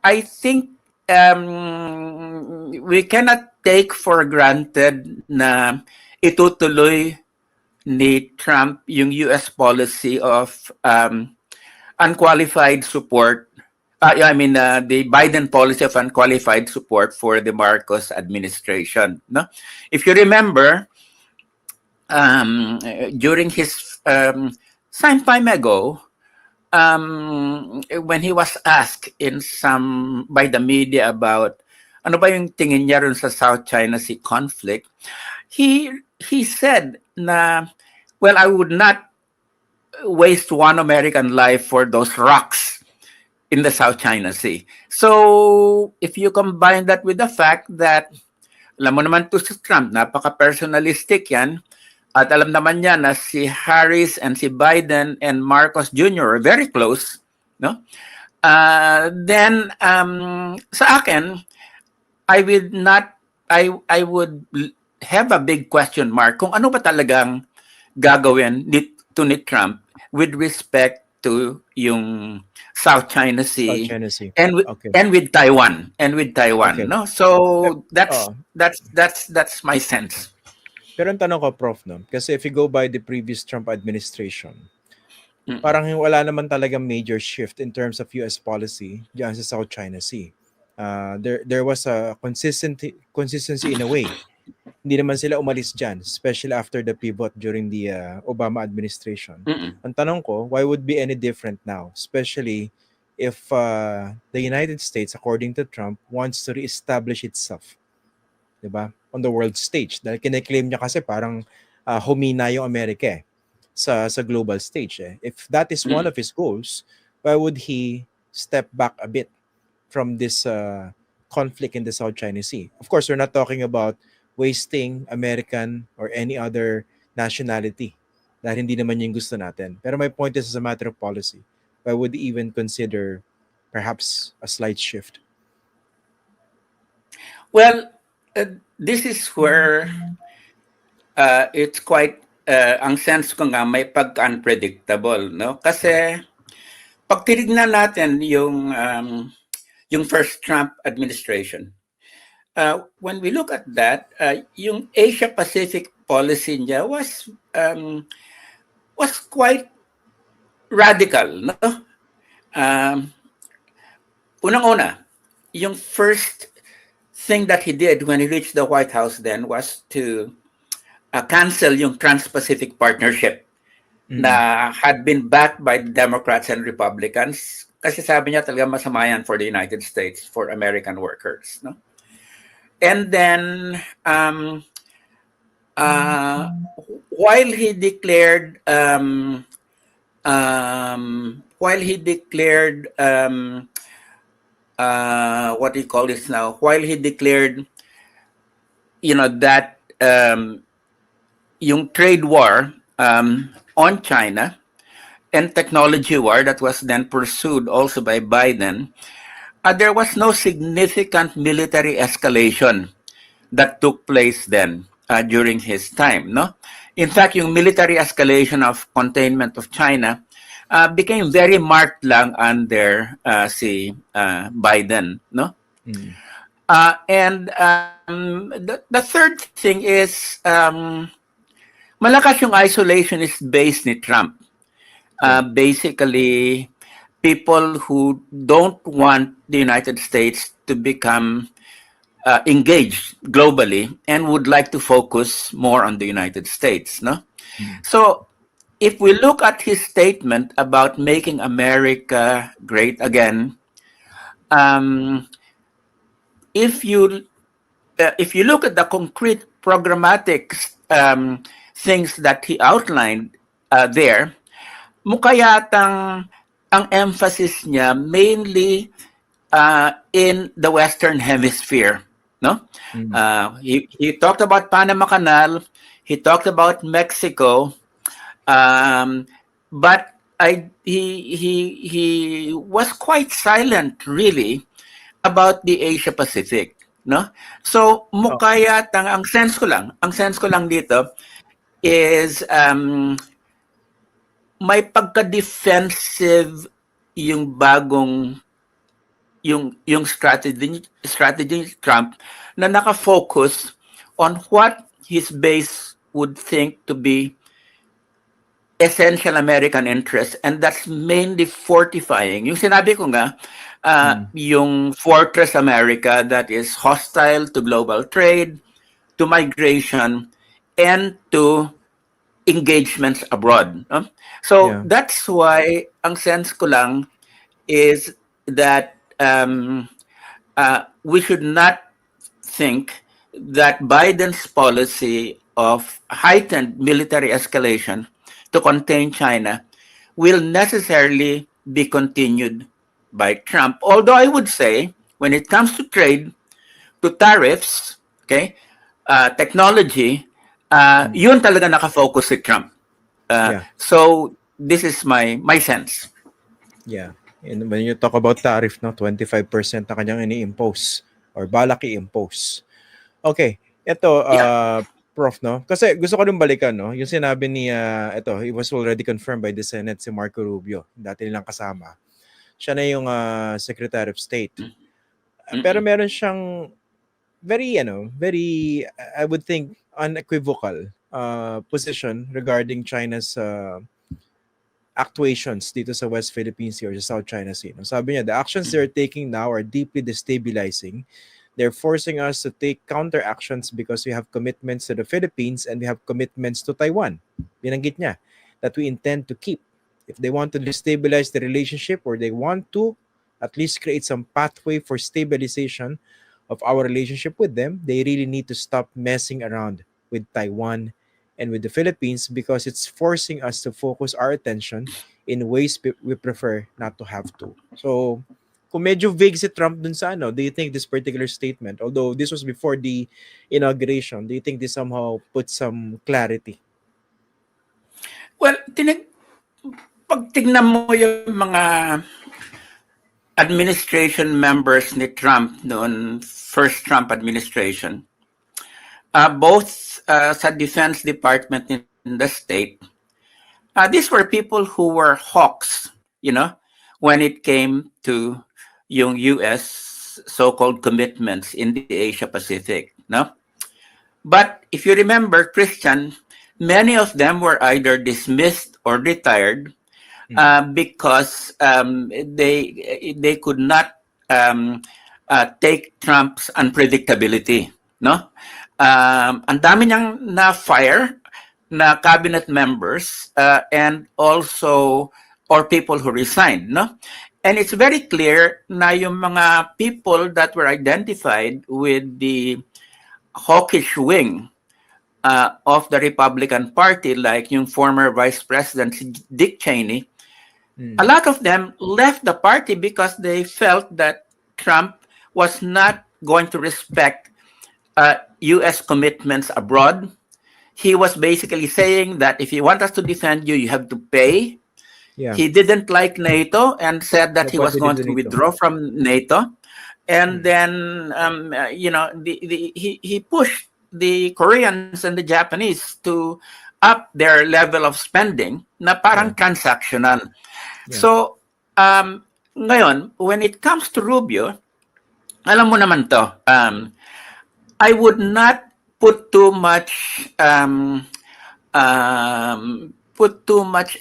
I think we cannot take for granted na itutuloy ni Trump yung US policy of unqualified support. The Biden policy of unqualified support for the Marcos administration. No, if you remember, during his some time ago, when he was asked by the media about ano ba yung tingin niya rin sa South China Sea conflict, he said na, well, I would not waste one American life for those rocks in the South China Sea. So if you combine that with the fact that, alam mo naman to si Trump, napaka-personalistic yan, at alam naman niya na si Harris and si Biden and Marcos Jr. are very close, no? Then sa akin, I would have a big question mark kung ano ba talagang gagawin ni Trump with respect to yung South China Sea, and with Taiwan okay. No, so that's my sense. Pero ang tanong ko, Prof, no? Kasi if you go by the previous Trump administration, parang wala naman talagang major shift in terms of US policy diyan sa South China Sea. There was a consistency in a way. Hindi naman sila umalis dyan, especially after the pivot during the Obama administration. Ang tanong ko, why would be any different now? Especially if the United States, according to Trump, wants to reestablish itself, diba? On the world stage. Dahil kine-claim niya kasi parang humina yung Amerika sa global stage. If that is one of his goals, why would he step back a bit from this conflict in the South China Sea? Of course, we're not talking about wasting American or any other nationality dahil hindi naman yung gusto natin. Pero my point is, as a matter of policy, I would even consider perhaps a slight shift. Well, this is where it's quite, ang sense ko nga, may pagka-unpredictable, no? Kasi pag tinignan natin yung first Trump administration, when we look at that, yung Asia-Pacific policy niya was quite radical, no? Unang-una, yung first thing that he did when he reached the White House then was to cancel yung Trans-Pacific Partnership na had been backed by the Democrats and Republicans, kasi sabi niya talaga masama yan for the United States, for American workers, no? And then, while he declared, what do you call this now? While he declared, that yung trade war on China and technology war that was then pursued also by Biden, there was no significant military escalation that took place then during his time, no? In fact, yung military escalation of containment of China became very marked lang under si Biden, no? And the third thing is malakas yung isolationist base ni Trump. Basically, people who don't want the United States to become engaged globally and would like to focus more on the United States, no? So if we look at his statement about making America great again, if you look at the concrete programmatic things that he outlined there, mukha yatang ang emphasis niya mainly in the Western Hemisphere, no? He talked about Panama Canal, he talked about Mexico, but he was quite silent really about the Asia Pacific, no? So mukha yatang ang sense ko lang dito is may pagka-defensive yung bagong yung strategy ni Trump na naka-focus on what his base would think to be essential American interest, and that's mainly fortifying. Yung sinabi ko nga, yung Fortress America that is hostile to global trade, to migration, and to engagements abroad. No? So Yeah. that's why ang sense ko lang is that we should not think that Biden's policy of heightened military escalation to contain China will necessarily be continued by Trump. Although I would say, when it comes to trade, to tariffs, okay, technology, yun talaga nakafocus si Trump. Yeah. So this is my sense. Yeah. And when you talk about tariff, no, 25% na kanyang ini-impose or balak i-impose. Okay. Ito, Prof, no? Kasi gusto ko rin balikan, no? Yung sinabi ni, ito, it was already confirmed by the Senate, si Marco Rubio. Dati nilang kasama. Siya na yung Secretary of State. Pero meron siyang very, I would think, unequivocal position regarding China's actuations dito sa West Philippine Sea or sa South China Sea. No? Sabi niya, the actions they're taking now are deeply destabilizing. They're forcing us to take counteractions because we have commitments to the Philippines and we have commitments to Taiwan. Binanggit niya that we intend to keep. If they want to destabilize the relationship or they want to at least create some pathway for stabilization of our relationship with them, they really need to stop messing around with Taiwan and with the Philippines because it's forcing us to focus our attention in ways we prefer not to have to. So, kung medyo vague si Trump dun sa do you think this particular statement, although this was before the inauguration, do you think this somehow puts some clarity? Well, pag tignan mo yung mga administration members ni Trump noon, first Trump administration, both sa Defense Department in the state, these were people who were hawks, when it came to yung U.S. so-called commitments in the Asia-Pacific, no? But if you remember, Christian, many of them were either dismissed or retired because they could not take Trump's unpredictability, no? Ang dami niyang na-fire na cabinet members and also or people who resigned, no? And it's very clear na yung mga people that were identified with the hawkish wing of the Republican Party, like yung former Vice President Dick Cheney, a lot of them left the party because they felt that Trump was not going to respect U.S. commitments abroad. He was basically saying that if you want us to defend you, you have to pay. Yeah. He didn't like NATO and said that he was going to withdraw from NATO. And then, he pushed the Koreans and the Japanese to up their level of spending na parang transactional. Yeah. So, ngayon, when it comes to Rubio, alam mo naman to, I would not put too much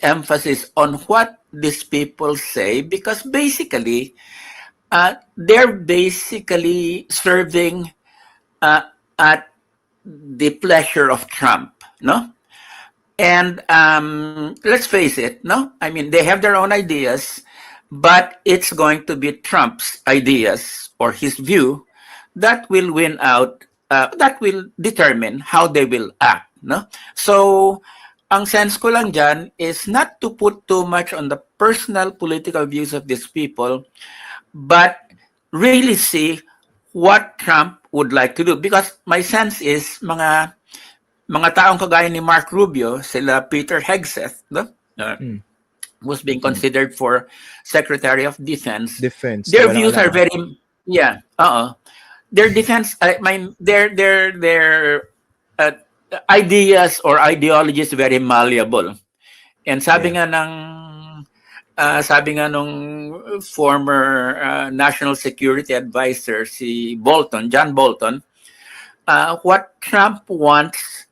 emphasis on what these people say because basically they're basically serving at the pleasure of Trump, no? And let's face it, no? I mean, they have their own ideas, but it's going to be Trump's ideas or his view that will win out, that will determine how they will act, no? So, ang sense ko lang dyan is not to put too much on the personal political views of these people, but really see what Trump would like to do. Because my sense is mga taong kagaya ni Mark Rubio, sila Peter Hegseth, no? Was being considered for Secretary of Defense. Their views are very, their defense, their ideas or ideology is very malleable. And sabi nga ng sabi nga nung former National Security Advisor si Bolton, John Bolton, what Trump wants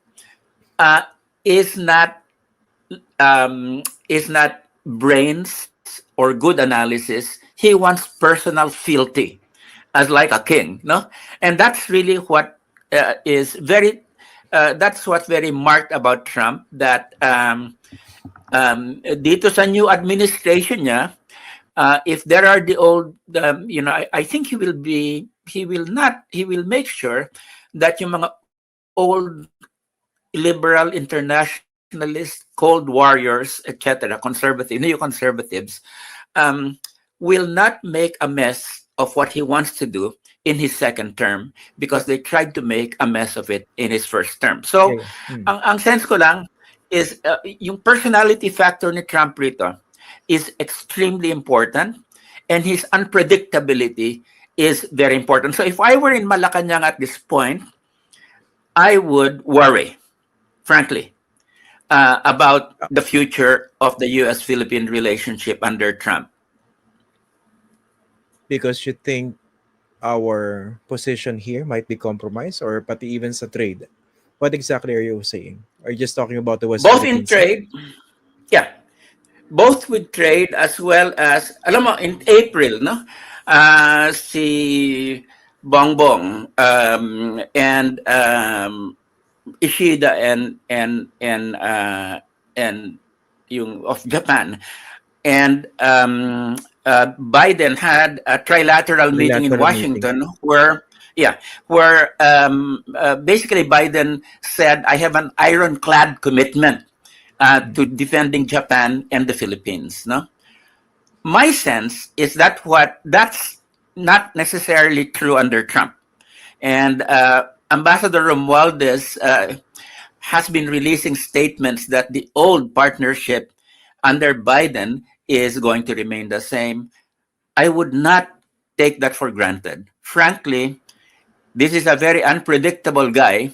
is not brains or good analysis. He wants personal fealty, as like a king, no? And that's really what is very. That's what's very marked about Trump. That dito sa new administration niya, if there are the old, I think he will make sure that yung mga old liberal internationalists, cold warriors, etc., neoconservatives, will not make a mess of what he wants to do in his second term because they tried to make a mess of it in his first term. So, ang sense ko lang is yung personality factor ni Trump rito is extremely important, and his unpredictability is very important. So if I were in Malacanang at this point, I would worry, frankly, about the future of the U.S.-Philippine relationship under Trump. Because you think our position here might be compromised, or pati even sa trade? What exactly are you saying? Are you just talking about the West Both Philippines? in trade, yeah. Both with trade as well as, alam mo, in April, no? Si Bongbong and Ishida and yung of Japan, and Biden had a trilateral meeting in Washington where basically Biden said, I have an ironclad commitment to defending Japan and the Philippines. No, my sense is that's not necessarily true under Trump, and Ambassador Romualdez has been releasing statements that the old partnership under Biden is going to remain the same. I would not take that for granted. Frankly, this is a very unpredictable guy,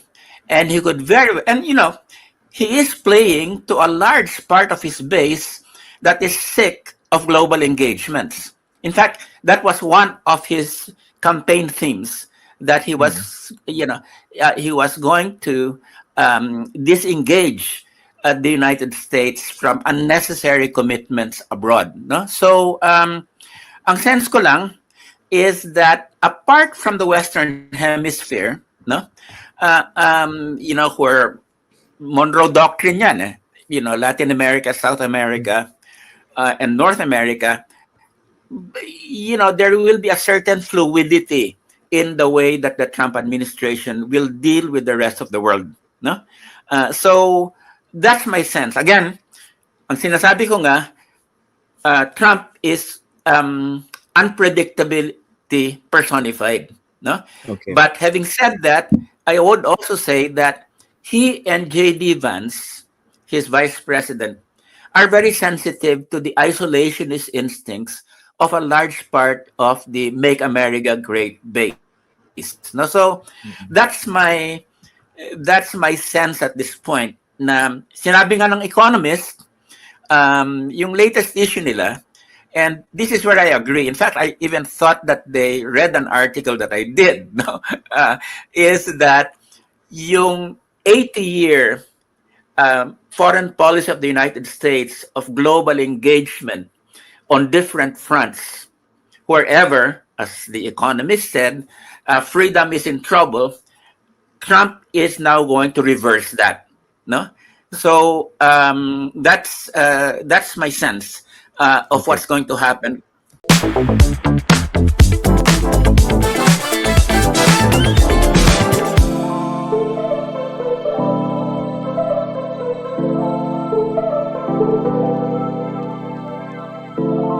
and he could he is playing to a large part of his base that is sick of global engagements. In fact, that was one of his campaign themes, that he was, he was going to disengage the United States from unnecessary commitments abroad. No? So, ang sense ko lang is that apart from the Western Hemisphere, no, where Monroe Doctrine yan, Latin America, South America, and North America, there will be a certain fluidity in the way that the Trump administration will deal with the rest of the world. No? So that's my sense. Again, ang sinasabi ko nga, Trump is unpredictability personified. No? Okay. But having said that, I would also say that he and J.D. Vance, his vice president, are very sensitive to the isolationist instincts of a large part of the Make America Great base. No, so that's my sense at this point. Na sinabi nga ng Economist, yung latest issue nila, and this is where I agree. In fact, I even thought that they read an article that I did. No, is that yung 80-year foreign policy of the United States of global engagement on different fronts, wherever, as the Economist said, freedom is in trouble, Trump is now going to reverse that. No, so that's my sense of what's going to happen.